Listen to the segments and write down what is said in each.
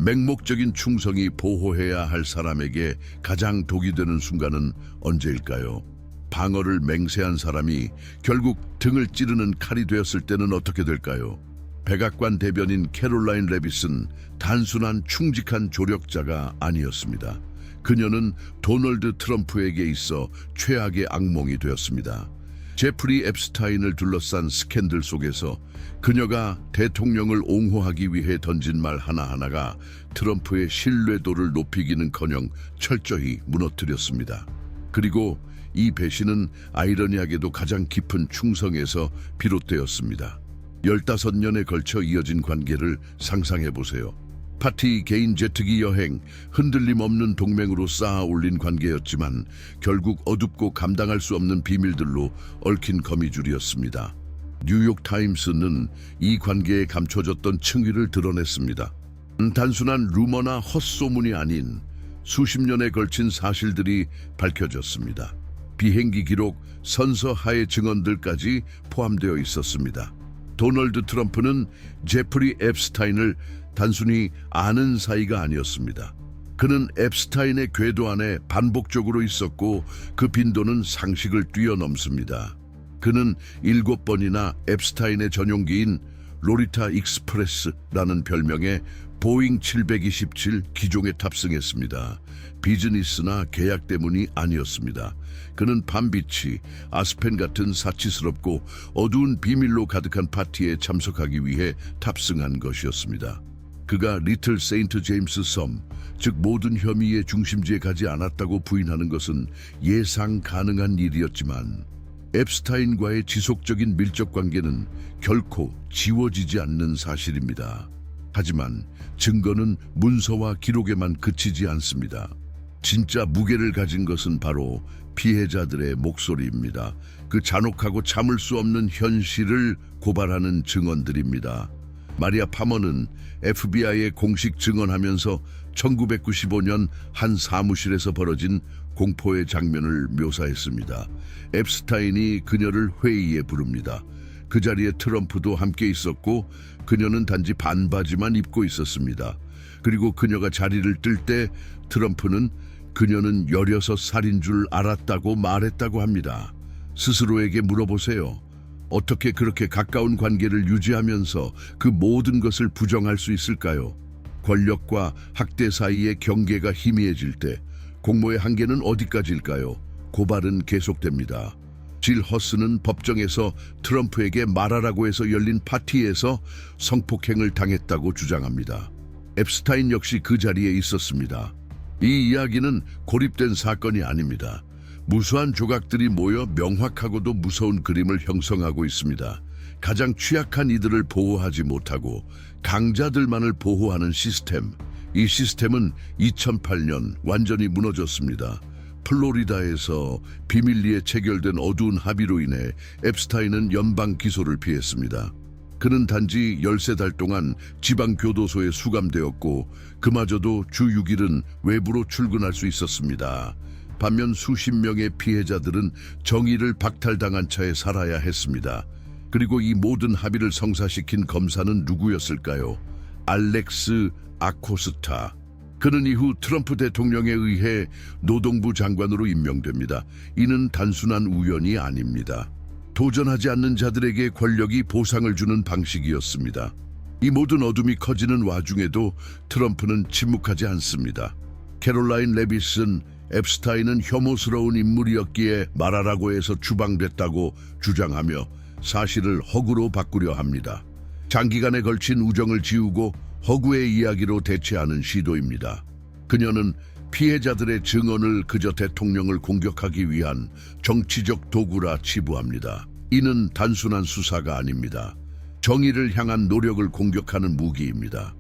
맹목적인 충성이 보호해야 할 사람에게 가장 독이 되는 순간은 언제일까요? 방어를 맹세한 사람이 결국 등을 찌르는 칼이 되었을 때는 어떻게 될까요? 백악관 대변인 캐롤라인 레빗은 단순한 충직한 조력자가 아니었습니다. 그녀는 도널드 트럼프에게 있어 최악의 악몽이 되었습니다. 제프리 앱스타인을 둘러싼 스캔들 속에서 그녀가 대통령을 옹호하기 위해 던진 말 하나하나가 트럼프의 신뢰도를 높이기는커녕 철저히 무너뜨렸습니다. 그리고 이 배신은 아이러니하게도 가장 깊은 충성에서 비롯되었습니다. 15년에 걸쳐 이어진 관계를 상상해보세요. 파티, 개인 제트기 여행, 흔들림 없는 동맹으로 쌓아 올린 관계였지만 결국 어둡고 감당할 수 없는 비밀들로 얽힌 거미줄이었습니다. 뉴욕타임스는 이 관계에 감춰졌던 층위를 드러냈습니다. 단순한 루머나 헛소문이 아닌 수십 년에 걸친 사실들이 밝혀졌습니다. 비행기 기록, 선서 하의 증언들까지 포함되어 있었습니다. 도널드 트럼프는 제프리 앱스타인을 단순히 아는 사이가 아니었습니다. 그는 앱스타인의 궤도 안에 반복적으로 있었고 그 빈도는 상식을 뛰어넘습니다. 그는 7번이나 앱스타인의 전용기인 로리타 익스프레스라는 별명의 보잉 727 기종에 탑승했습니다. 비즈니스나 계약 때문이 아니었습니다. 그는 밤비치, 아스펜 같은 사치스럽고 어두운 비밀로 가득한 파티에 참석하기 위해 탑승한 것이었습니다. 그가 리틀 세인트 제임스 섬, 즉 모든 혐의의 중심지에 가지 않았다고 부인하는 것은 예상 가능한 일이었지만 앱스타인과의 지속적인 밀접 관계는 결코 지워지지 않는 사실입니다. 하지만 증거는 문서와 기록에만 그치지 않습니다. 진짜 무게를 가진 것은 바로 피해자들의 목소리입니다. 그 잔혹하고 참을 수 없는 현실을 고발하는 증언들입니다. 마리아 파머는 FBI에 공식 증언하면서 1995년 한 사무실에서 벌어진 공포의 장면을 묘사했습니다. 앱스타인이 그녀를 회의에 부릅니다. 그 자리에 트럼프도 함께 있었고 그녀는 단지 반바지만 입고 있었습니다. 그리고 그녀가 자리를 뜰 때 트럼프는 그녀는 16살인 줄 알았다고 말했다고 합니다. 스스로에게 물어보세요. 어떻게 그렇게 가까운 관계를 유지하면서 그 모든 것을 부정할 수 있을까요? 권력과 학대 사이의 경계가 희미해질 때 공모의 한계는 어디까지일까요? 고발은 계속됩니다. 질 허스는 법정에서 트럼프에게 말하라고 해서 열린 파티에서 성폭행을 당했다고 주장합니다. 앱스타인 역시 그 자리에 있었습니다. 이 이야기는 고립된 사건이 아닙니다. 무수한 조각들이 모여 명확하고도 무서운 그림을 형성하고 있습니다. 가장 취약한 이들을 보호하지 못하고 강자들만을 보호하는 시스템. 이 시스템은 2008년 완전히 무너졌습니다. 플로리다에서 비밀리에 체결된 어두운 합의로 인해 앱스타인은 연방 기소를 피했습니다. 그는 단지 13달 동안 지방교도소에 수감되었고 그마저도 주 6일은 외부로 출근할 수 있었습니다. 반면 수십 명의 피해자들은 정의를 박탈당한 채 살아야 했습니다. 그리고 이 모든 합의를 성사시킨 검사는 누구였을까요? 알렉스 아코스타. 그는 이후 트럼프 대통령에 의해 노동부 장관으로 임명됩니다. 이는 단순한 우연이 아닙니다. 도전하지 않는 자들에게 권력이 보상을 주는 방식이었습니다. 이 모든 어둠이 커지는 와중에도 트럼프는 침묵하지 않습니다. 캐롤라인 레빗은 앱스타인은 혐오스러운 인물이었기에 말하라고 해서 추방됐다고 주장하며 사실을 허구로 바꾸려 합니다. 장기간에 걸친 우정을 지우고 허구의 이야기로 대체하는 시도입니다. 그녀는 피해자들의 증언을 그저 대통령을 공격하기 위한 정치적 도구라 치부합니다. 이는 단순한 수사가 아닙니다. 정의를 향한 노력을 공격하는 무기입니다.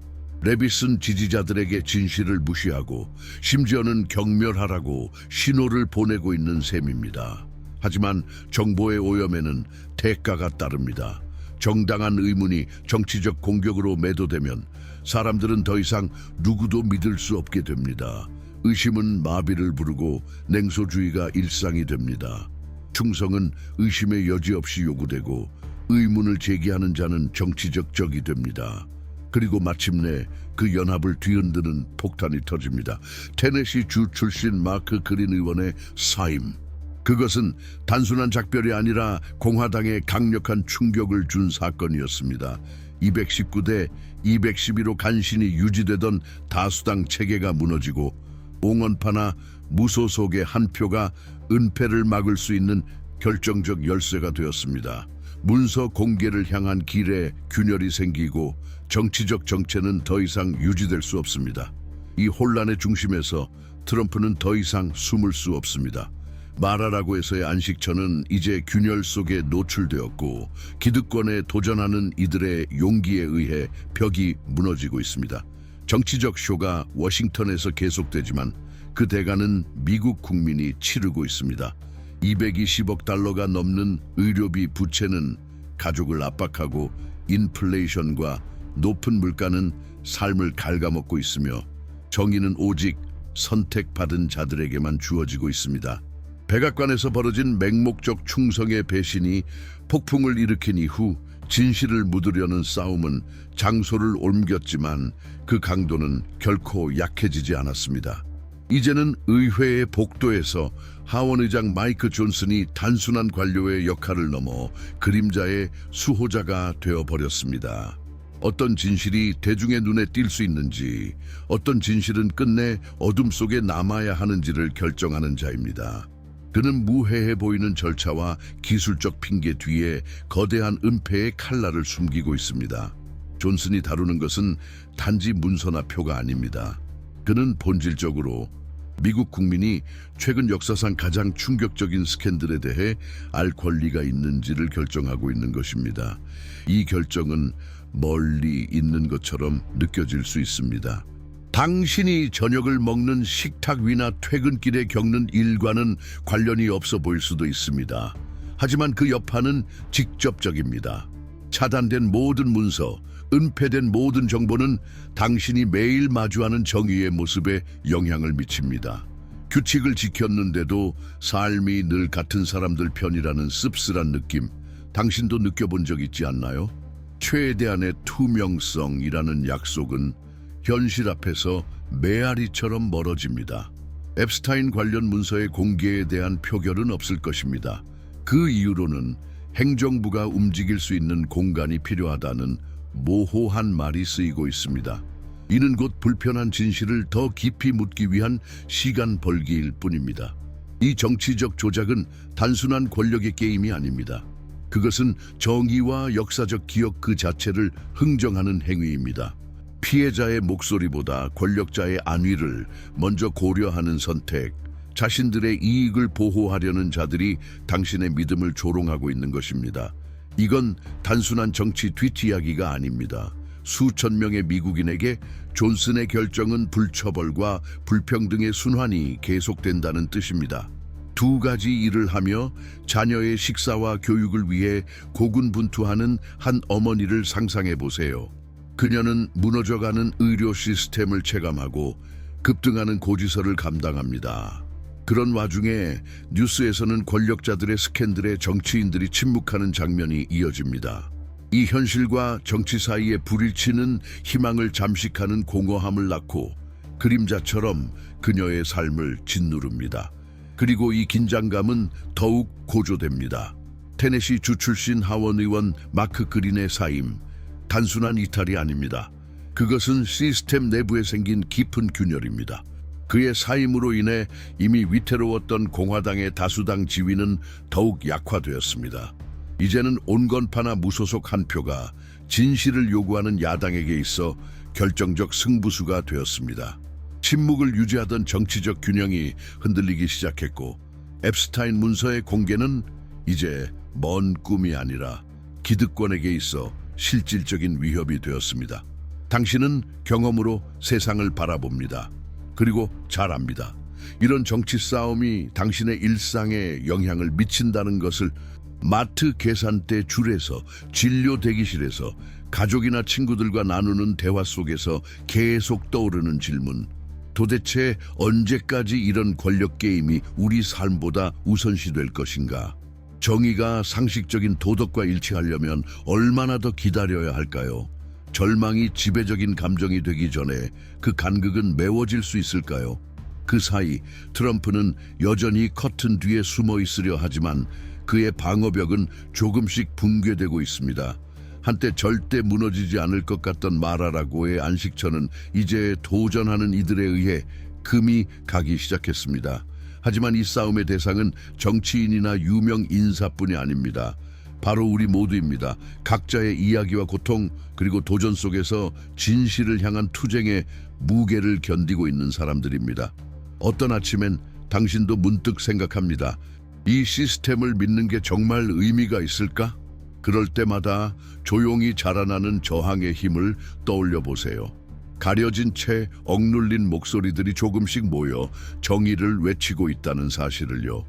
레빗은 지지자들에게 진실을 무시하고 심지어는 경멸하라고 신호를 보내고 있는 셈입니다. 하지만 정보의 오염에는 대가가 따릅니다. 정당한 의문이 정치적 공격으로 매도되면 사람들은 더 이상 누구도 믿을 수 없게 됩니다. 의심은 마비를 부르고 냉소주의가 일상이 됩니다. 충성은 의심의 여지 없이 요구되고 의문을 제기하는 자는 정치적 적이 됩니다. 그리고 마침내 그 연합을 뒤흔드는 폭탄이 터집니다. 테네시 주 출신 마크 그린 의원의 사임. 그것은 단순한 작별이 아니라 공화당에 강력한 충격을 준 사건이었습니다. 219대 212로 간신히 유지되던 다수당 체계가 무너지고 옹원파나 무소속의 한 표가 은폐를 막을 수 있는 결정적 열쇠가 되었습니다. 문서 공개를 향한 길에 균열이 생기고 정치적 정체는 더 이상 유지될 수 없습니다. 이 혼란의 중심에서 트럼프는 더 이상 숨을 수 없습니다. 말하라고 해서의 안식처는 이제 균열 속에 노출되었고 기득권에 도전하는 이들의 용기에 의해 벽이 무너지고 있습니다. 정치적 쇼가 워싱턴에서 계속되지만 그 대가는 미국 국민이 치르고 있습니다. 220억 달러가 넘는 의료비 부채는 가족을 압박하고 인플레이션과 높은 물가는 삶을 갉아먹고 있으며 정의는 오직 선택받은 자들에게만 주어지고 있습니다. 백악관에서 벌어진 맹목적 충성의 배신이 폭풍을 일으킨 이후 진실을 묻으려는 싸움은 장소를 옮겼지만 그 강도는 결코 약해지지 않았습니다. 이제는 의회의 복도에서 하원 의장 마이크 존슨이 단순한 관료의 역할을 넘어 그림자의 수호자가 되어버렸습니다. 어떤 진실이 대중의 눈에 띌 수 있는지, 어떤 진실은 끝내 어둠 속에 남아야 하는지를 결정하는 자입니다. 그는 무해해 보이는 절차와 기술적 핑계 뒤에 거대한 은폐의 칼날을 숨기고 있습니다. 존슨이 다루는 것은 단지 문서나 표가 아닙니다. 그는 본질적으로 미국 국민이 최근 역사상 가장 충격적인 스캔들에 대해 알 권리가 있는지를 결정하고 있는 것입니다. 이 결정은 멀리 있는 것처럼 느껴질 수 있습니다. 당신이 저녁을 먹는 식탁 위나 퇴근길에 겪는 일과는 관련이 없어 보일 수도 있습니다. 하지만 그 여파는 직접적입니다. 차단된 모든 문서, 은폐된 모든 정보는 당신이 매일 마주하는 정의의 모습에 영향을 미칩니다. 규칙을 지켰는데도 삶이 늘 같은 사람들 편이라는 씁쓸한 느낌, 당신도 느껴본 적 있지 않나요? 최대한의 투명성이라는 약속은 현실 앞에서 메아리처럼 멀어집니다. 앱스타인 관련 문서의 공개에 대한 표결은 없을 것입니다. 그 이유로는 행정부가 움직일 수 있는 공간이 필요하다는 모호한 말이 쓰이고 있습니다. 이는 곧 불편한 진실을 더 깊이 묻기 위한 시간 벌기일 뿐입니다. 이 정치적 조작은 단순한 권력의 게임이 아닙니다. 그것은 정의와 역사적 기억 그 자체를 흥정하는 행위입니다. 피해자의 목소리보다 권력자의 안위를 먼저 고려하는 선택, 자신들의 이익을 보호하려는 자들이 당신의 믿음을 조롱하고 있는 것입니다. 이건 단순한 정치 뒷이야기가 아닙니다. 수천 명의 미국인에게 존슨의 결정은 불처벌과 불평등의 순환이 계속된다는 뜻입니다. 두 가지 일을 하며 자녀의 식사와 교육을 위해 고군분투하는 한 어머니를 상상해 보세요. 그녀는 무너져가는 의료 시스템을 체감하고 급등하는 고지서를 감당합니다. 그런 와중에 뉴스에서는 권력자들의 스캔들에 정치인들이 침묵하는 장면이 이어집니다. 이 현실과 정치 사이에 불일치는 희망을 잠식하는 공허함을 낳고 그림자처럼 그녀의 삶을 짓누릅니다. 그리고 이 긴장감은 더욱 고조됩니다. 테네시 주 출신 하원 의원 마크 그린의 사임, 단순한 이탈이 아닙니다. 그것은 시스템 내부에 생긴 깊은 균열입니다. 그의 사임으로 인해 이미 위태로웠던 공화당의 다수당 지위는 더욱 약화되었습니다. 이제는 온건파나 무소속 한 표가 진실을 요구하는 야당에게 있어 결정적 승부수가 되었습니다. 침묵을 유지하던 정치적 균형이 흔들리기 시작했고 앱스타인 문서의 공개는 이제 먼 꿈이 아니라 기득권에게 있어 실질적인 위협이 되었습니다. 당신은 경험으로 세상을 바라봅니다. 그리고 잘 압니다. 이런 정치 싸움이 당신의 일상에 영향을 미친다는 것을 마트 계산대 줄에서, 진료 대기실에서, 가족이나 친구들과 나누는 대화 속에서 계속 떠오르는 질문. 도대체 언제까지 이런 권력 게임이 우리 삶보다 우선시될 것인가? 정의가 상식적인 도덕과 일치하려면 얼마나 더 기다려야 할까요? 절망이 지배적인 감정이 되기 전에 그 간극은 메워질 수 있을까요? 그 사이 트럼프는 여전히 커튼 뒤에 숨어 있으려 하지만 그의 방어벽은 조금씩 붕괴되고 있습니다. 한때 절대 무너지지 않을 것 같던 마라라고의 안식처는 이제 도전하는 이들에 의해 금이 가기 시작했습니다. 하지만 이 싸움의 대상은 정치인이나 유명 인사뿐이 아닙니다. 바로 우리 모두입니다. 각자의 이야기와 고통 그리고 도전 속에서 진실을 향한 투쟁의 무게를 견디고 있는 사람들입니다. 어떤 아침엔 당신도 문득 생각합니다. 이 시스템을 믿는 게 정말 의미가 있을까? 그럴 때마다 조용히 자라나는 저항의 힘을 떠올려 보세요. 가려진 채 억눌린 목소리들이 조금씩 모여 정의를 외치고 있다는 사실을요.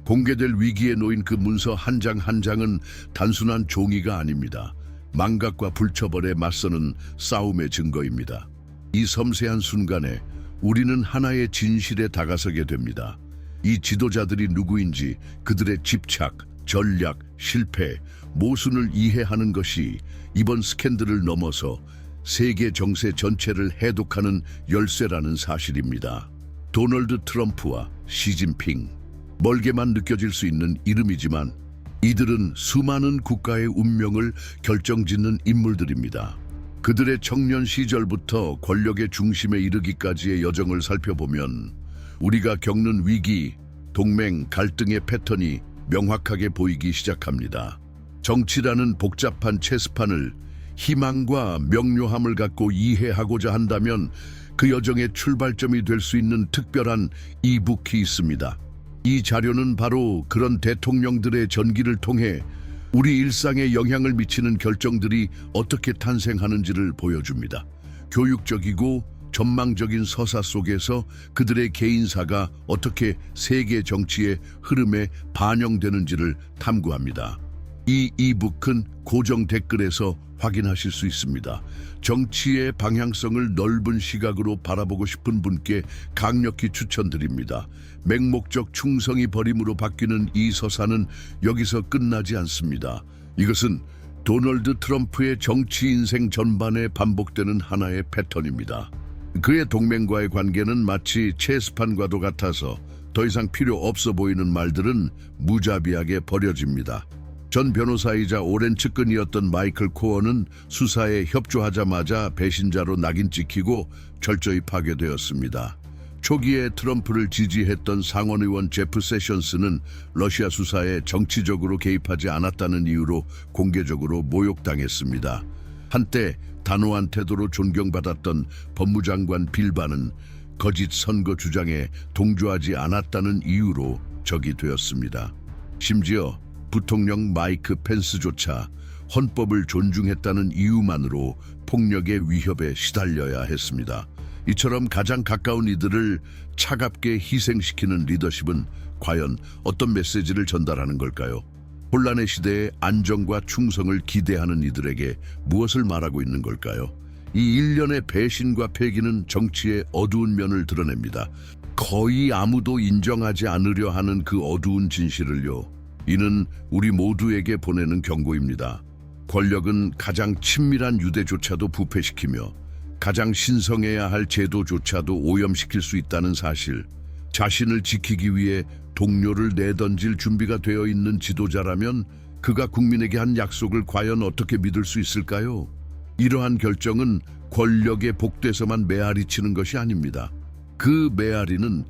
공개될 위기에 놓인 그 문서 한 장 한 장은 단순한 종이가 아닙니다. 망각과 불처벌에 맞서는 싸움의 증거입니다. 이 섬세한 순간에 우리는 하나의 진실에 다가서게 됩니다. 이 지도자들이 누구인지, 그들의 집착, 전략, 실패, 모순을 이해하는 것이 이번 스캔들을 넘어서 세계 정세 전체를 해독하는 열쇠라는 사실입니다. 도널드 트럼프와 시진핑, 멀게만 느껴질 수 있는 이름이지만 이들은 수많은 국가의 운명을 결정짓는 인물들입니다. 그들의 청년 시절부터 권력의 중심에 이르기까지의 여정을 살펴보면 우리가 겪는 위기, 동맹, 갈등의 패턴이 명확하게 보이기 시작합니다. 정치라는 복잡한 체스판을 희망과 명료함을 갖고 이해하고자 한다면 그 여정의 출발점이 될 수 있는 특별한 이북이 있습니다. 이 자료는 바로 그런 대통령들의 전기를 통해 우리 일상에 영향을 미치는 결정들이 어떻게 탄생하는지를 보여줍니다. 교육적이고 전망적인 서사 속에서 그들의 개인사가 어떻게 세계 정치의 흐름에 반영되는지를 탐구합니다. 이 이북은 고정 댓글에서 확인하실 수 있습니다. 정치의 방향성을 넓은 시각으로 바라보고 싶은 분께 강력히 추천드립니다. 맹목적 충성이 버림으로 바뀌는 이 서사는 여기서 끝나지 않습니다. 이것은 도널드 트럼프의 정치 인생 전반에 반복되는 하나의 패턴입니다. 그의 동맹과의 관계는 마치 체스판과도 같아서 더 이상 필요 없어 보이는 말들은 무자비하게 버려집니다. 전 변호사이자 오랜 측근이었던 마이클 코어는 수사에 협조하자마자 배신자로 낙인 찍히고 철저히 파괴되었습니다. 초기에 트럼프를 지지했던 상원의원 제프 세션스는 러시아 수사에 정치적으로 개입하지 않았다는 이유로 공개적으로 모욕당했습니다. 한때 단호한 태도로 존경받았던 법무장관 빌바는 거짓 선거 주장에 동조하지 않았다는 이유로 적이 되었습니다. 심지어 부통령 마이크 펜스조차 헌법을 존중했다는 이유만으로 폭력의 위협에 시달려야 했습니다. 이처럼 가장 가까운 이들을 차갑게 희생시키는 리더십은 과연 어떤 메시지를 전달하는 걸까요? 혼란의 시대에 안정과 충성을 기대하는 이들에게 무엇을 말하고 있는 걸까요? 이 일련의 배신과 패기는 정치의 어두운 면을 드러냅니다. 거의 아무도 인정하지 않으려 하는 그 어두운 진실을요. 이는 우리 모두에게 보내는 경고입니다. 권력은 가장 친밀한 유대조차도 부패시키며 가장 신성해야 할 제도조차도 오염시킬 수 있다는 사실, 자신을 지키기 위해 동료를 내던질 준비가 되어 있는 지도자라면 그가 국민에게 한 약속을 과연 어떻게 믿을 수 있을까요? 이러한 결정은 권력의 복되서만 메아리치는 것이 아닙니다. 그 메아리는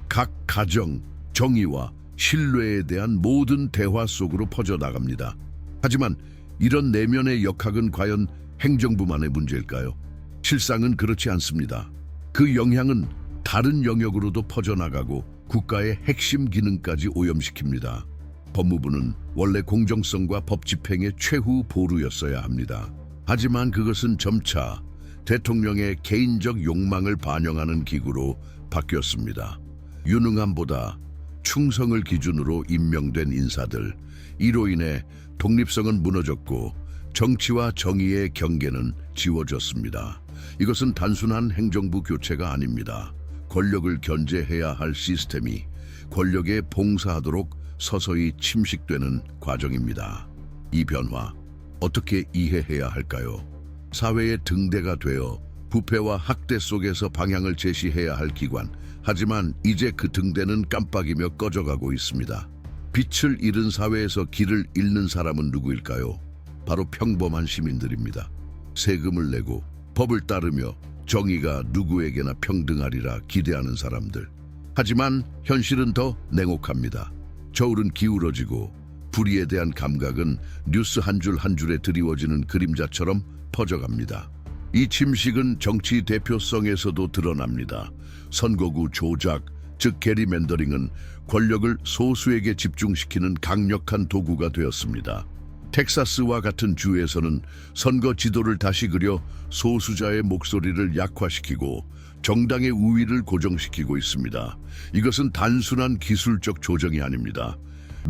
각 가정, 정의와 신뢰에 대한 모든 대화 속으로 퍼져나갑니다. 하지만 이런 내면의 역학은 과연 행정부만의 문제일까요? 실상은 그렇지 않습니다. 그 영향은 다른 영역으로도 퍼져나가고 국가의 핵심 기능까지 오염시킵니다. 법무부는 원래 공정성과 법 집행의 최후 보루였어야 합니다. 하지만 그것은 점차 대통령의 개인적 욕망을 반영하는 기구로 바뀌었습니다. 유능함보다 충성을 기준으로 임명된 인사들, 이로 인해 독립성은 무너졌고 정치와 정의의 경계는 지워졌습니다. 이것은 단순한 행정부 교체가 아닙니다. 권력을 견제해야 할 시스템이 권력에 봉사하도록 서서히 침식되는 과정입니다. 이 변화, 어떻게 이해해야 할까요? 사회의 등대가 되어 부패와 학대 속에서 방향을 제시해야 할 기관. 하지만 이제 그 등대는 깜빡이며 꺼져가고 있습니다. 빛을 잃은 사회에서 길을 잃는 사람은 누구일까요? 바로 평범한 시민들입니다. 세금을 내고 법을 따르며 정의가 누구에게나 평등하리라 기대하는 사람들. 하지만 현실은 더 냉혹합니다. 저울은 기울어지고 불의에 대한 감각은 뉴스 한 줄 한 줄에 드리워지는 그림자처럼 퍼져갑니다. 이 침식은 정치 대표성에서도 드러납니다. 선거구 조작, 즉 게리맨더링은 권력을 소수에게 집중시키는 강력한 도구가 되었습니다. 텍사스와 같은 주에서는 선거 지도를 다시 그려 소수자의 목소리를 약화시키고 정당의 우위를 고정시키고 있습니다. 이것은 단순한 기술적 조정이 아닙니다.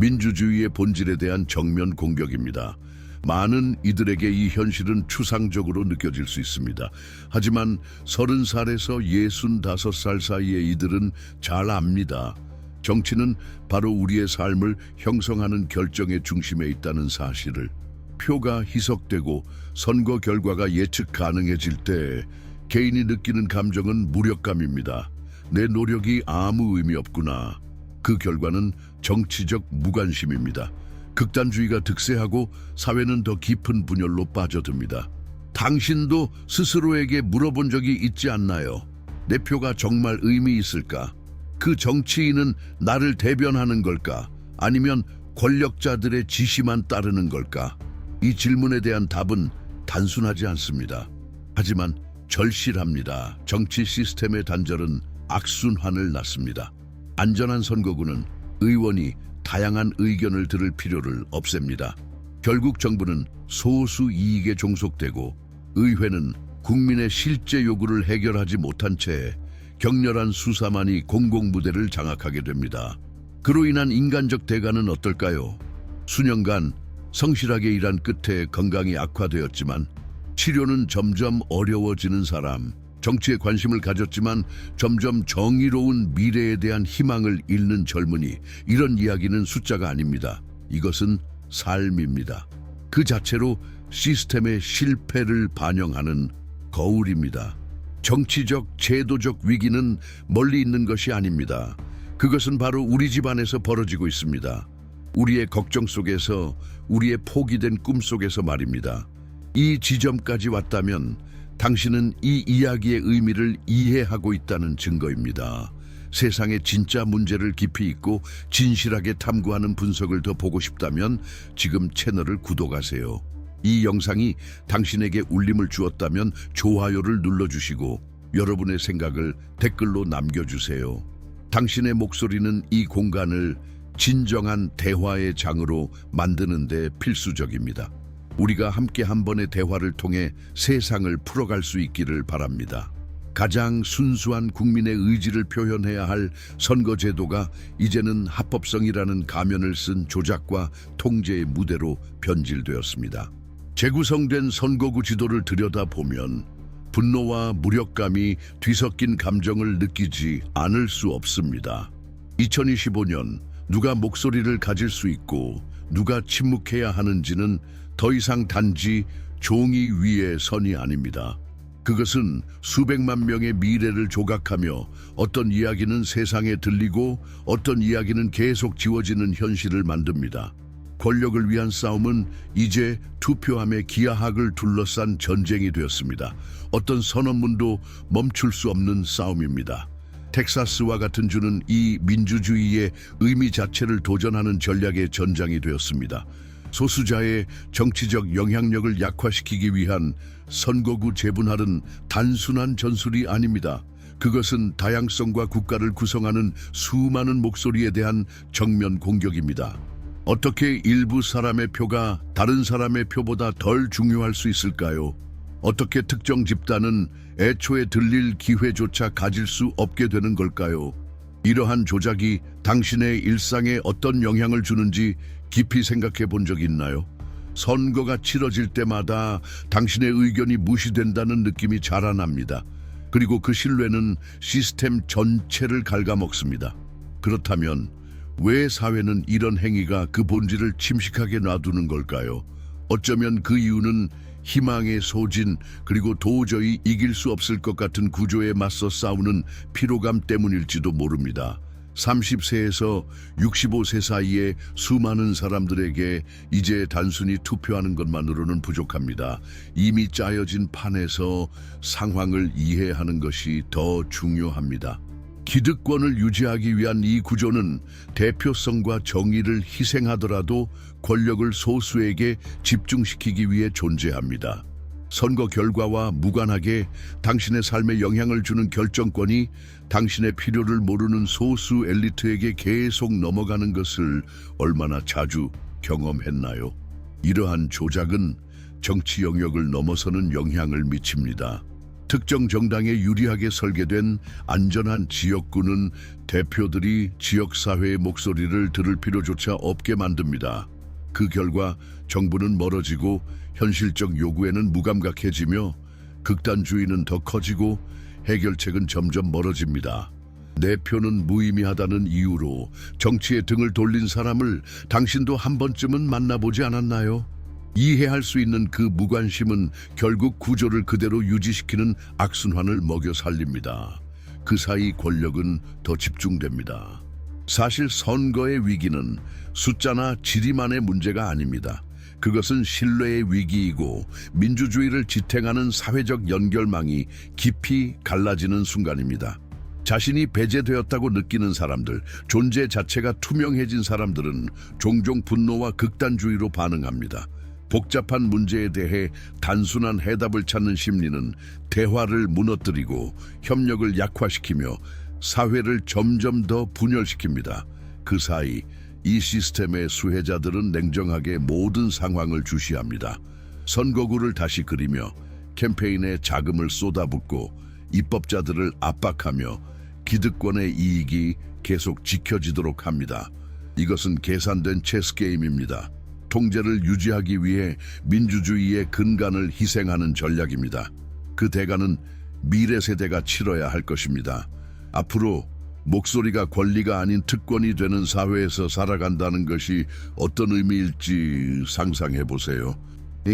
민주주의의 본질에 대한 정면 공격입니다. 많은 이들에게 이 현실은 추상적으로 느껴질 수 있습니다. 하지만 30살에서 65살 사이의 이들은 잘 압니다. 정치는 바로 우리의 삶을 형성하는 결정의 중심에 있다는 사실을. 표가 희석되고 선거 결과가 예측 가능해질 때 개인이 느끼는 감정은 무력감입니다. 내 노력이 아무 의미 없구나. 그 결과는 정치적 무관심입니다. 극단주의가 득세하고 사회는 더 깊은 분열로 빠져듭니다. 당신도 스스로에게 물어본 적이 있지 않나요? 내 표가 정말 의미 있을까? 그 정치인은 나를 대변하는 걸까? 아니면 권력자들의 지시만 따르는 걸까? 이 질문에 대한 답은 단순하지 않습니다. 하지만 절실합니다. 정치 시스템의 단절은 악순환을 낳습니다. 안전한 선거구는 의원이 다양한 의견을 들을 필요를 없앱니다. 결국 정부는 소수 이익에 종속되고 의회는 국민의 실제 요구를 해결하지 못한 채 격렬한 수사만이 공공무대를 장악하게 됩니다. 그로 인한 인간적 대가는 어떨까요? 수년간 성실하게 일한 끝에 건강이 악화되었지만 치료는 점점 어려워지는 사람, 정치에 관심을 가졌지만 점점 정의로운 미래에 대한 희망을 잃는 젊은이. 이런 이야기는 숫자가 아닙니다. 이것은 삶입니다. 그 자체로 시스템의 실패를 반영하는 거울입니다. 정치적, 제도적 위기는 멀리 있는 것이 아닙니다. 그것은 바로 우리 집 안에서 벌어지고 있습니다. 우리의 걱정 속에서, 우리의 포기된 꿈 속에서 말입니다. 이 지점까지 왔다면 당신은 이 이야기의 의미를 이해하고 있다는 증거입니다. 세상의 진짜 문제를 깊이 있고 진실하게 탐구하는 분석을 더 보고 싶다면 지금 채널을 구독하세요. 이 영상이 당신에게 울림을 주었다면 좋아요를 눌러주시고 여러분의 생각을 댓글로 남겨주세요. 당신의 목소리는 이 공간을 진정한 대화의 장으로 만드는 데 필수적입니다. 우리가 함께 한 번의 대화를 통해 세상을 풀어갈 수 있기를 바랍니다. 가장 순수한 국민의 의지를 표현해야 할 선거제도가 이제는 합법성이라는 가면을 쓴 조작과 통제의 무대로 변질되었습니다. 재구성된 선거구 지도를 들여다보면 분노와 무력감이 뒤섞인 감정을 느끼지 않을 수 없습니다. 2025년 누가 목소리를 가질 수 있고 누가 침묵해야 하는지는 더 이상 단지 종이 위의 선이 아닙니다. 그것은 수백만 명의 미래를 조각하며 어떤 이야기는 세상에 들리고 어떤 이야기는 계속 지워지는 현실을 만듭니다. 권력을 위한 싸움은 이제 투표함의 기하학을 둘러싼 전쟁이 되었습니다. 어떤 선언문도 멈출 수 없는 싸움입니다. 텍사스와 같은 주는 이 민주주의의 의미 자체를 도전하는 전략의 전장이 되었습니다. 소수자의 정치적 영향력을 약화시키기 위한 선거구 재분할은 단순한 전술이 아닙니다. 그것은 다양성과 국가를 구성하는 수많은 목소리에 대한 정면 공격입니다. 어떻게 일부 사람의 표가 다른 사람의 표보다 덜 중요할 수 있을까요? 어떻게 특정 집단은 애초에 들릴 기회조차 가질 수 없게 되는 걸까요? 이러한 조작이 당신의 일상에 어떤 영향을 주는지 깊이 생각해 본 적 있나요? 선거가 치러질 때마다 당신의 의견이 무시된다는 느낌이 자라납니다. 그리고 그 신뢰는 시스템 전체를 갉아먹습니다. 그렇다면 왜 사회는 이런 행위가 그 본질을 침식하게 놔두는 걸까요? 어쩌면 그 이유는 희망의 소진, 그리고 도저히 이길 수 없을 것 같은 구조에 맞서 싸우는 피로감 때문일지도 모릅니다. 30세에서 65세 사이의 수많은 사람들에게 이제 단순히 투표하는 것만으로는 부족합니다. 이미 짜여진 판에서 상황을 이해하는 것이 더 중요합니다. 기득권을 유지하기 위한 이 구조는 대표성과 정의를 희생하더라도 권력을 소수에게 집중시키기 위해 존재합니다. 선거 결과와 무관하게 당신의 삶에 영향을 주는 결정권이 당신의 필요를 모르는 소수 엘리트에게 계속 넘어가는 것을 얼마나 자주 경험했나요? 이러한 조작은 정치 영역을 넘어서는 영향을 미칩니다. 특정 정당에 유리하게 설계된 안전한 지역구는 대표들이 지역사회의 목소리를 들을 필요조차 없게 만듭니다. 그 결과 정부는 멀어지고 현실적 요구에는 무감각해지며 극단주의는 더 커지고 해결책은 점점 멀어집니다. 내 표는 무의미하다는 이유로 정치에 등을 돌린 사람을 당신도 한 번쯤은 만나보지 않았나요? 이해할 수 있는 그 무관심은 결국 구조를 그대로 유지시키는 악순환을 먹여 살립니다. 그 사이 권력은 더 집중됩니다. 사실 선거의 위기는 숫자나 지리만의 문제가 아닙니다. 그것은 신뢰의 위기이고 민주주의를 지탱하는 사회적 연결망이 깊이 갈라지는 순간입니다. 자신이 배제되었다고 느끼는 사람들, 존재 자체가 투명해진 사람들은 종종 분노와 극단주의로 반응합니다. 복잡한 문제에 대해 단순한 해답을 찾는 심리는 대화를 무너뜨리고 협력을 약화시키며 사회를 점점 더 분열시킵니다. 그 사이 이 시스템의 수혜자들은 냉정하게 모든 상황을 주시합니다. 선거구를 다시 그리며 캠페인에 자금을 쏟아붓고 입법자들을 압박하며 기득권의 이익이 계속 지켜지도록 합니다. 이것은 계산된 체스 게임입니다. 통제를 유지하기 위해 민주주의의 근간을 희생하는 전략입니다. 그 대가는 미래 세대가 치러야 할 것입니다. 앞으로 목소리가 권리가 아닌 특권이 되는 사회에서 살아간다는 것이 어떤 의미일지 상상해 보세요.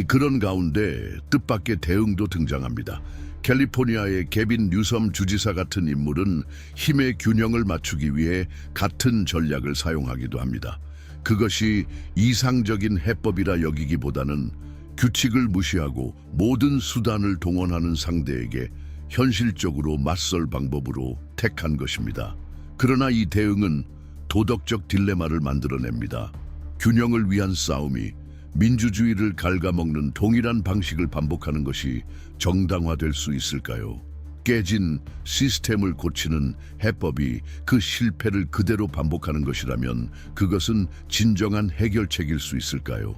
그런 가운데 뜻밖의 대응도 등장합니다. 캘리포니아의 개빈 뉴섬 주지사 같은 인물은 힘의 균형을 맞추기 위해 같은 전략을 사용하기도 합니다. 그것이 이상적인 해법이라 여기기보다는 규칙을 무시하고 모든 수단을 동원하는 상대에게 현실적으로 맞설 방법으로 택한 것입니다. 그러나 이 대응은 도덕적 딜레마를 만들어냅니다. 균형을 위한 싸움이 민주주의를 갉아먹는 동일한 방식을 반복하는 것이 정당화될 수 있을까요? 깨진 시스템을 고치는 해법이 그 실패를 그대로 반복하는 것이라면 그것은 진정한 해결책일 수 있을까요?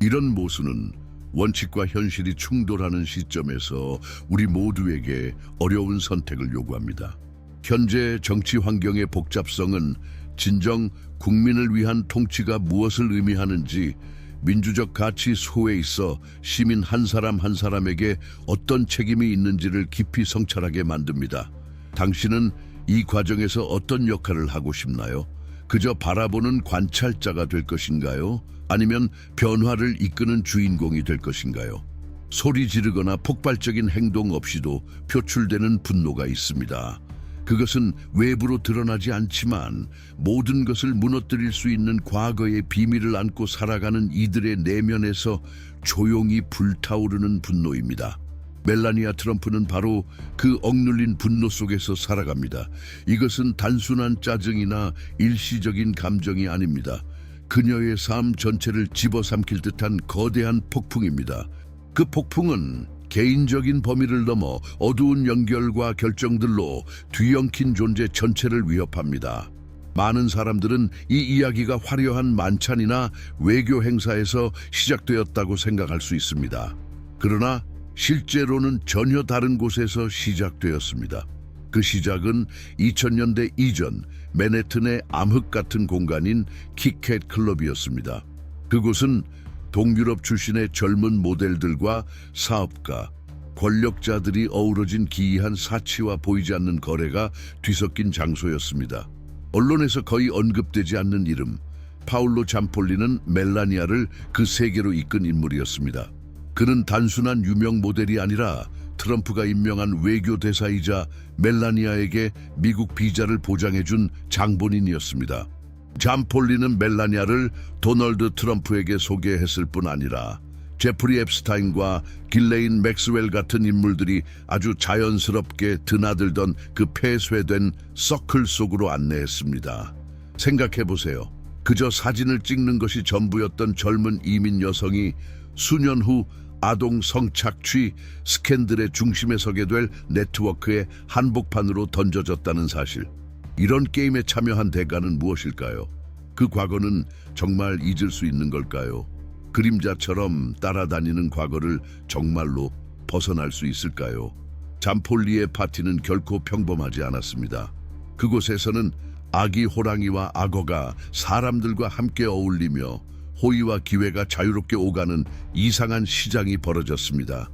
이런 모순은 원칙과 현실이 충돌하는 시점에서 우리 모두에게 어려운 선택을 요구합니다. 현재 정치 환경의 복잡성은 진정 국민을 위한 통치가 무엇을 의미하는지, 민주적 가치 수호에 있어 시민 한 사람 한 사람에게 어떤 책임이 있는지를 깊이 성찰하게 만듭니다. 당신은 이 과정에서 어떤 역할을 하고 싶나요? 그저 바라보는 관찰자가 될 것인가요? 아니면 변화를 이끄는 주인공이 될 것인가요? 소리 지르거나 폭발적인 행동 없이도 표출되는 분노가 있습니다. 그것은 외부로 드러나지 않지만 모든 것을 무너뜨릴 수 있는 과거의 비밀을 안고 살아가는 이들의 내면에서 조용히 불타오르는 분노입니다. 멜라니아 트럼프는 바로 그 억눌린 분노 속에서 살아갑니다. 이것은 단순한 짜증이나 일시적인 감정이 아닙니다. 그녀의 삶 전체를 집어삼킬 듯한 거대한 폭풍입니다. 그 폭풍은 개인적인 범위를 넘어 어두운 연결과 결정들로 뒤엉킨 존재 전체를 위협합니다. 많은 사람들은 이 이야기가 화려한 만찬이나 외교 행사에서 시작되었다고 생각할 수 있습니다. 그러나 실제로는 전혀 다른 곳에서 시작되었습니다. 그 시작은 2000년대 이전 맨해튼의 암흑 같은 공간인 키캣 클럽이었습니다. 그곳은 동유럽 출신의 젊은 모델들과 사업가, 권력자들이 어우러진 기이한 사치와 보이지 않는 거래가 뒤섞인 장소였습니다. 언론에서 거의 언급되지 않는 이름, 파울로 잠폴리는 멜라니아를 그 세계로 이끈 인물이었습니다. 그는 단순한 유명 모델이 아니라 트럼프가 임명한 외교 대사이자 멜라니아에게 미국 비자를 보장해준 장본인이었습니다. 잠 폴리는 멜라니아를 도널드 트럼프에게 소개했을 뿐 아니라 제프리 앱스타인과 길레인 맥스웰 같은 인물들이 아주 자연스럽게 드나들던 그 폐쇄된 서클 속으로 안내했습니다. 생각해보세요. 그저 사진을 찍는 것이 전부였던 젊은 이민 여성이 수년 후 아동 성착취 스캔들의 중심에 서게 될 네트워크의 한복판으로 던져졌다는 사실. 이런 게임에 참여한 대가는 무엇일까요? 그 과거는 정말 잊을 수 있는 걸까요? 그림자처럼 따라다니는 과거를 정말로 벗어날 수 있을까요? 잠폴리의 파티는 결코 평범하지 않았습니다. 그곳에서는 아기 호랑이와 악어가 사람들과 함께 어울리며 호의와 기회가 자유롭게 오가는 이상한 시장이 벌어졌습니다.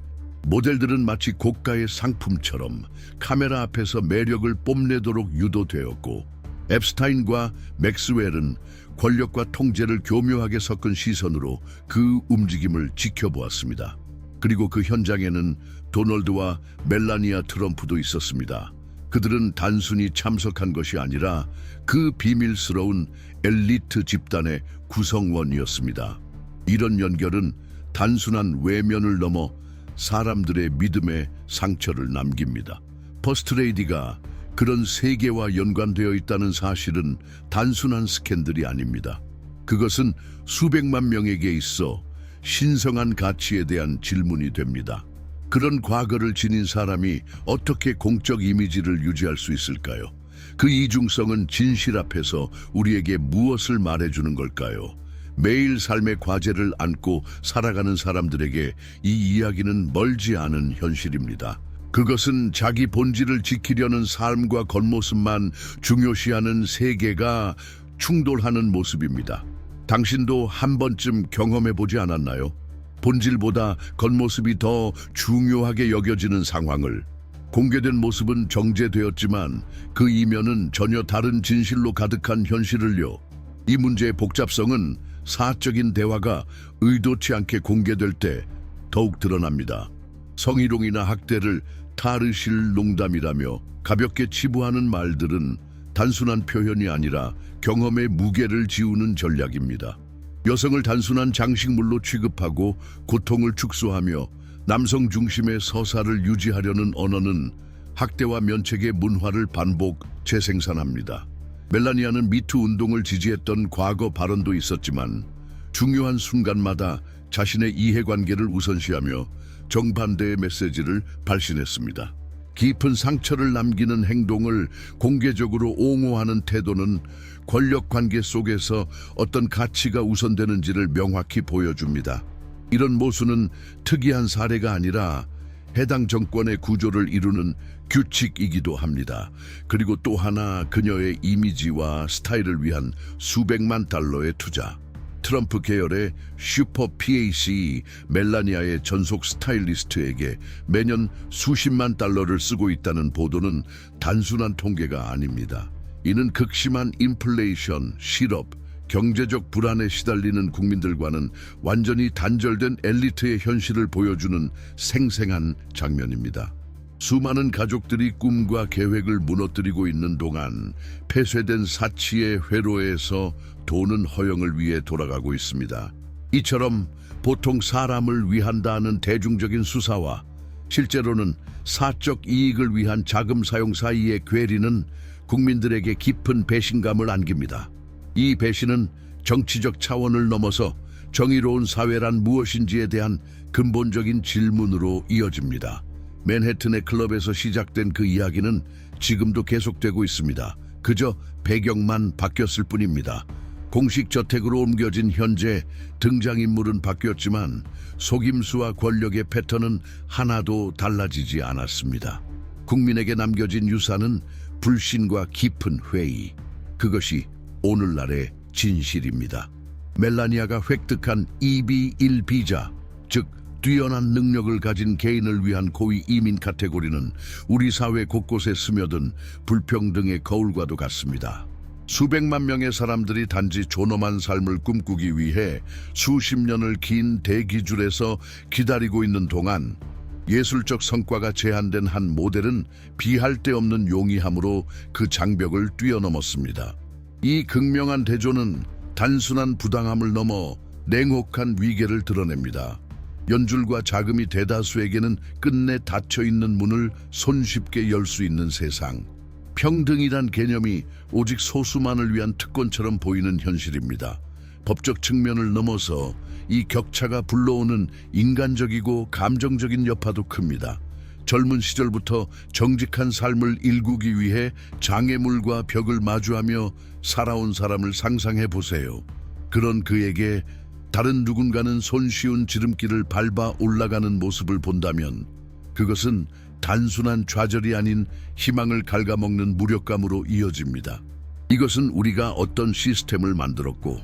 모델들은 마치 고가의 상품처럼 카메라 앞에서 매력을 뽐내도록 유도되었고, 앱스타인과 맥스웰은 권력과 통제를 교묘하게 섞은 시선으로 그 움직임을 지켜보았습니다. 그리고 그 현장에는 도널드와 멜라니아 트럼프도 있었습니다. 그들은 단순히 참석한 것이 아니라 그 비밀스러운 엘리트 집단의 구성원이었습니다. 이런 연결은 단순한 외면을 넘어 사람들의 믿음에 상처를 남깁니다. 퍼스트레이디가 그런 세계와 연관되어 있다는 사실은 단순한 스캔들이 아닙니다. 그것은 수백만 명에게 있어 신성한 가치에 대한 질문이 됩니다. 그런 과거를 지닌 사람이 어떻게 공적 이미지를 유지할 수 있을까요? 그 이중성은 진실 앞에서 우리에게 무엇을 말해주는 걸까요? 매일 삶의 과제를 안고 살아가는 사람들에게 이 이야기는 멀지 않은 현실입니다. 그것은 자기 본질을 지키려는 삶과 겉모습만 중요시하는 세계가 충돌하는 모습입니다. 당신도 한 번쯤 경험해보지 않았나요? 본질보다 겉모습이 더 중요하게 여겨지는 상황을. 공개된 모습은 정제되었지만 그 이면은 전혀 다른 진실로 가득한 현실을요. 이 문제의 복잡성은 사적인 대화가 의도치 않게 공개될 때 더욱 드러납니다. 성희롱이나 학대를 타르실 농담이라며 가볍게 치부하는 말들은 단순한 표현이 아니라 경험의 무게를 지우는 전략입니다. 여성을 단순한 장식물로 취급하고 고통을 축소하며 남성 중심의 서사를 유지하려는 언어는 학대와 면책의 문화를 반복 재생산합니다. 멜라니아는 미투 운동을 지지했던 과거 발언도 있었지만 중요한 순간마다 자신의 이해관계를 우선시하며 정반대의 메시지를 발신했습니다. 깊은 상처를 남기는 행동을 공개적으로 옹호하는 태도는 권력관계 속에서 어떤 가치가 우선되는지를 명확히 보여줍니다. 이런 모순은 특이한 사례가 아니라 해당 정권의 구조를 이루는 규칙이기도 합니다. 그리고 또 하나, 그녀의 이미지와 스타일을 위한 수백만 달러의 투자. 트럼프 계열의 슈퍼 PAC 멜라니아의 전속 스타일리스트에게 매년 수십만 달러를 쓰고 있다는 보도는 단순한 통계가 아닙니다. 이는 극심한 인플레이션, 실업, 경제적 불안에 시달리는 국민들과는 완전히 단절된 엘리트의 현실을 보여주는 생생한 장면입니다. 수많은 가족들이 꿈과 계획을 무너뜨리고 있는 동안 폐쇄된 사치의 회로에서 돈은 허영을 위해 돌아가고 있습니다. 이처럼 보통 사람을 위한다는 대중적인 수사와 실제로는 사적 이익을 위한 자금 사용 사이의 괴리는 국민들에게 깊은 배신감을 안깁니다. 이 배신은 정치적 차원을 넘어서 정의로운 사회란 무엇인지에 대한 근본적인 질문으로 이어집니다. 맨해튼의 클럽에서 시작된 그 이야기는 지금도 계속되고 있습니다. 그저 배경만 바뀌었을 뿐입니다. 공식 저택으로 옮겨진 현재 등장인물은 바뀌었지만 속임수와 권력의 패턴은 하나도 달라지지 않았습니다. 국민에게 남겨진 유산은 불신과 깊은 회의. 그것이 오늘날의 진실입니다. 멜라니아가 획득한 EB1 비자, 즉 뛰어난 능력을 가진 개인을 위한 고위 이민 카테고리는 우리 사회 곳곳에 스며든 불평등의 거울과도 같습니다. 수백만 명의 사람들이 단지 존엄한 삶을 꿈꾸기 위해 수십 년을 긴 대기줄에서 기다리고 있는 동안 예술적 성과가 제한된 한 모델은 비할 데 없는 용이함으로 그 장벽을 뛰어넘었습니다. 이 극명한 대조는 단순한 부당함을 넘어 냉혹한 위계를 드러냅니다. 연줄과 자금이 대다수에게는 끝내 닫혀있는 문을 손쉽게 열 수 있는 세상. 평등이란 개념이 오직 소수만을 위한 특권처럼 보이는 현실입니다. 법적 측면을 넘어서 이 격차가 불러오는 인간적이고 감정적인 여파도 큽니다. 젊은 시절부터 정직한 삶을 일구기 위해 장애물과 벽을 마주하며 살아온 사람을 상상해 보세요. 그런 그에게 다른 누군가는 손쉬운 지름길을 밟아 올라가는 모습을 본다면 그것은 단순한 좌절이 아닌 희망을 갉아먹는 무력감으로 이어집니다. 이것은 우리가 어떤 시스템을 만들었고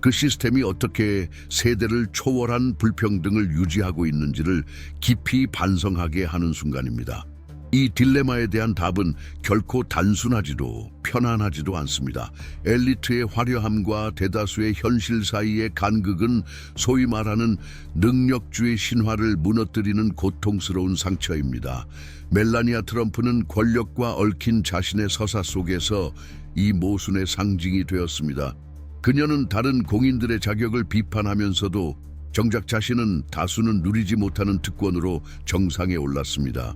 그 시스템이 어떻게 세대를 초월한 불평등을 유지하고 있는지를 깊이 반성하게 하는 순간입니다. 이 딜레마에 대한 답은 결코 단순하지도 편안하지도 않습니다. 엘리트의 화려함과 대다수의 현실 사이의 간극은 소위 말하는 능력주의 신화를 무너뜨리는 고통스러운 상처입니다. 멜라니아 트럼프는 권력과 얽힌 자신의 서사 속에서 이 모순의 상징이 되었습니다. 그녀는 다른 공인들의 자격을 비판하면서도 정작 자신은 다수는 누리지 못하는 특권으로 정상에 올랐습니다.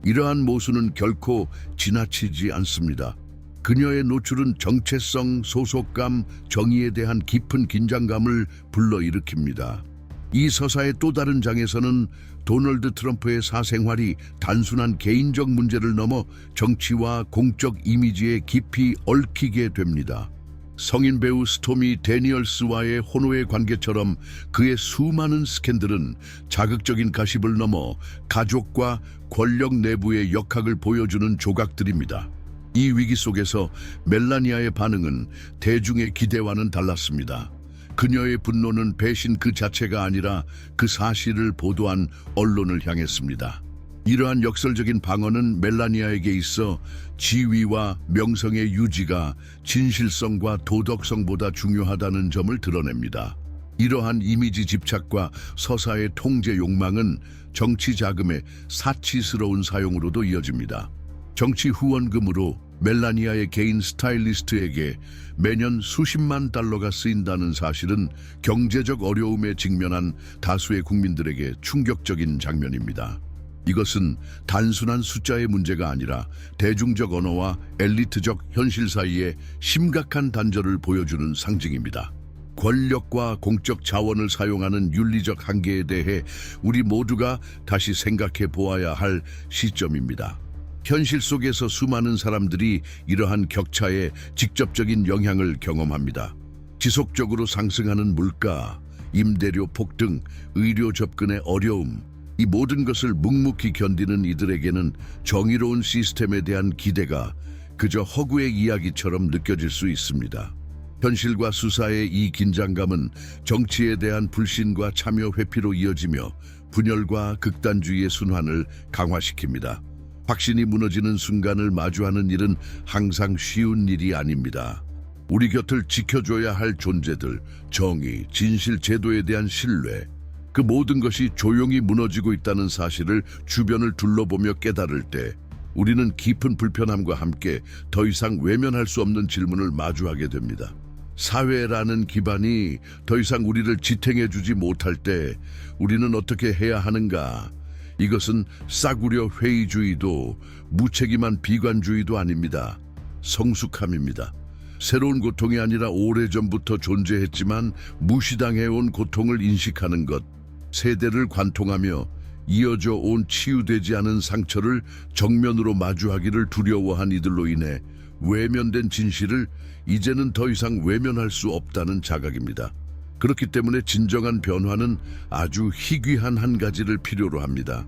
이러한 모순은 결코 지나치지 않습니다. 그녀의 노출은 정체성, 소속감, 정의에 대한 깊은 긴장감을 불러일으킵니다. 이 서사의 또 다른 장에서는 도널드 트럼프의 사생활이 단순한 개인적 문제를 넘어 정치와 공적 이미지에 깊이 얽히게 됩니다. 성인 배우 스토미 데니얼스와의 혼호의 관계처럼 그의 수많은 스캔들은 자극적인 가십을 넘어 가족과 권력 내부의 역학을 보여주는 조각들입니다. 이 위기 속에서 멜라니아의 반응은 대중의 기대와는 달랐습니다. 그녀의 분노는 배신 그 자체가 아니라 그 사실을 보도한 언론을 향했습니다. 이러한 역설적인 방어는 멜라니아에게 있어 지위와 명성의 유지가 진실성과 도덕성보다 중요하다는 점을 드러냅니다. 이러한 이미지 집착과 서사의 통제 욕망은 정치 자금의 사치스러운 사용으로도 이어집니다. 정치 후원금으로 멜라니아의 개인 스타일리스트에게 매년 수십만 달러가 쓰인다는 사실은 경제적 어려움에 직면한 다수의 국민들에게 충격적인 장면입니다. 이것은 단순한 숫자의 문제가 아니라 대중적 언어와 엘리트적 현실 사이에 심각한 단절을 보여주는 상징입니다. 권력과 공적 자원을 사용하는 윤리적 한계에 대해 우리 모두가 다시 생각해 보아야 할 시점입니다. 현실 속에서 수많은 사람들이 이러한 격차에 직접적인 영향을 경험합니다. 지속적으로 상승하는 물가, 임대료 폭등, 의료 접근의 어려움, 이 모든 것을 묵묵히 견디는 이들에게는 정의로운 시스템에 대한 기대가 그저 허구의 이야기처럼 느껴질 수 있습니다. 현실과 수사의 이 긴장감은 정치에 대한 불신과 참여 회피로 이어지며 분열과 극단주의의 순환을 강화시킵니다. 확신이 무너지는 순간을 마주하는 일은 항상 쉬운 일이 아닙니다. 우리 곁을 지켜줘야 할 존재들, 정의, 진실, 제도에 대한 신뢰, 그 모든 것이 조용히 무너지고 있다는 사실을 주변을 둘러보며 깨달을 때 우리는 깊은 불편함과 함께 더 이상 외면할 수 없는 질문을 마주하게 됩니다. 사회라는 기반이 더 이상 우리를 지탱해주지 못할 때 우리는 어떻게 해야 하는가? 이것은 싸구려 회의주의도 무책임한 비관주의도 아닙니다. 성숙함입니다. 새로운 고통이 아니라 오래전부터 존재했지만 무시당해온 고통을 인식하는 것, 세대를 관통하며 이어져 온 치유되지 않은 상처를 정면으로 마주하기를 두려워한 이들로 인해 외면된 진실을 이제는 더 이상 외면할 수 없다는 자각입니다. 그렇기 때문에 진정한 변화는 아주 희귀한 한 가지를 필요로 합니다.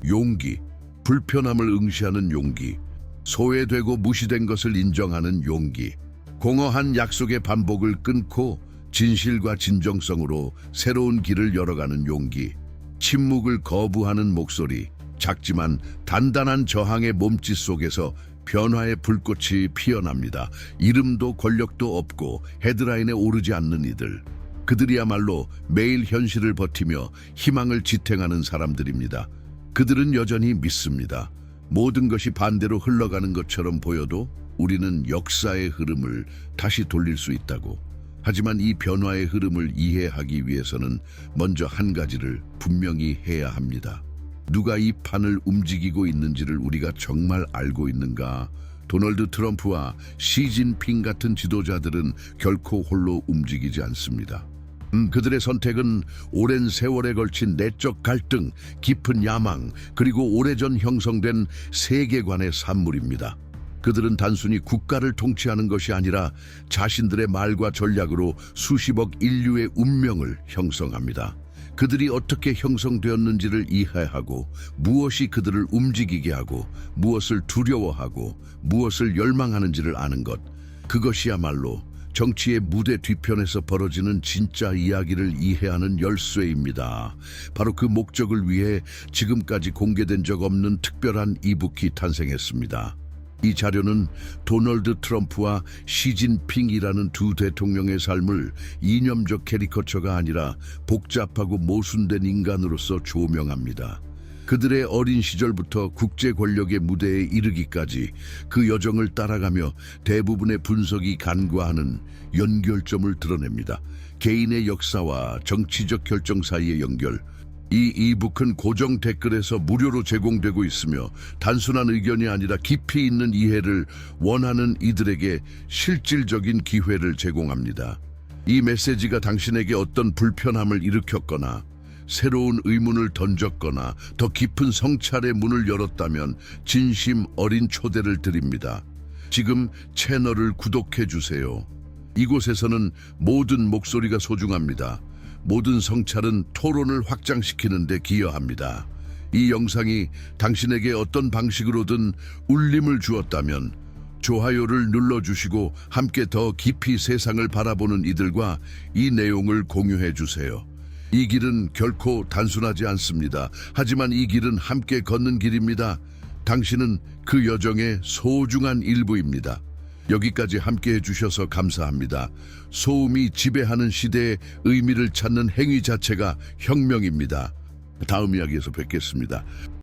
용기, 불편함을 응시하는 용기, 소외되고 무시된 것을 인정하는 용기, 공허한 약속의 반복을 끊고 진실과 진정성으로 새로운 길을 열어가는 용기, 침묵을 거부하는 목소리, 작지만 단단한 저항의 몸짓 속에서 변화의 불꽃이 피어납니다. 이름도 권력도 없고 헤드라인에 오르지 않는 이들. 그들이야말로 매일 현실을 버티며 희망을 지탱하는 사람들입니다. 그들은 여전히 믿습니다. 모든 것이 반대로 흘러가는 것처럼 보여도 우리는 역사의 흐름을 다시 돌릴 수 있다고. 하지만 이 변화의 흐름을 이해하기 위해서는 먼저 한 가지를 분명히 해야 합니다. 누가 이 판을 움직이고 있는지를 우리가 정말 알고 있는가? 도널드 트럼프와 시진핑 같은 지도자들은 결코 홀로 움직이지 않습니다. 그들의 선택은 오랜 세월에 걸친 내적 갈등, 깊은 야망, 그리고 오래전 형성된 세계관의 산물입니다. 그들은 단순히 국가를 통치하는 것이 아니라 자신들의 말과 전략으로 수십억 인류의 운명을 형성합니다. 그들이 어떻게 형성되었는지를 이해하고 무엇이 그들을 움직이게 하고 무엇을 두려워하고 무엇을 열망하는지를 아는 것, 그것이야말로 정치의 무대 뒤편에서 벌어지는 진짜 이야기를 이해하는 열쇠입니다. 바로 그 목적을 위해 지금까지 공개된 적 없는 특별한 이북이 탄생했습니다. 이 자료는 도널드 트럼프와 시진핑이라는 두 대통령의 삶을 이념적 캐리커처가 아니라 복잡하고 모순된 인간으로서 조명합니다. 그들의 어린 시절부터 국제 권력의 무대에 이르기까지 그 여정을 따라가며 대부분의 분석이 간과하는 연결점을 드러냅니다. 개인의 역사와 정치적 결정 사이의 연결. 이 이북은 고정 댓글에서 무료로 제공되고 있으며 단순한 의견이 아니라 깊이 있는 이해를 원하는 이들에게 실질적인 기회를 제공합니다. 이 메시지가 당신에게 어떤 불편함을 일으켰거나 새로운 의문을 던졌거나 더 깊은 성찰의 문을 열었다면 진심 어린 초대를 드립니다. 지금 채널을 구독해 주세요. 이곳에서는 모든 목소리가 소중합니다. 모든 성찰은 토론을 확장시키는 데 기여합니다. 이 영상이 당신에게 어떤 방식으로든 울림을 주었다면 좋아요를 눌러주시고 함께 더 깊이 세상을 바라보는 이들과 이 내용을 공유해 주세요. 이 길은 결코 단순하지 않습니다. 하지만 이 길은 함께 걷는 길입니다. 당신은 그 여정의 소중한 일부입니다. 여기까지 함께 해주셔서 감사합니다. 소음이 지배하는 시대의 의미를 찾는 행위 자체가 혁명입니다. 다음 이야기에서 뵙겠습니다.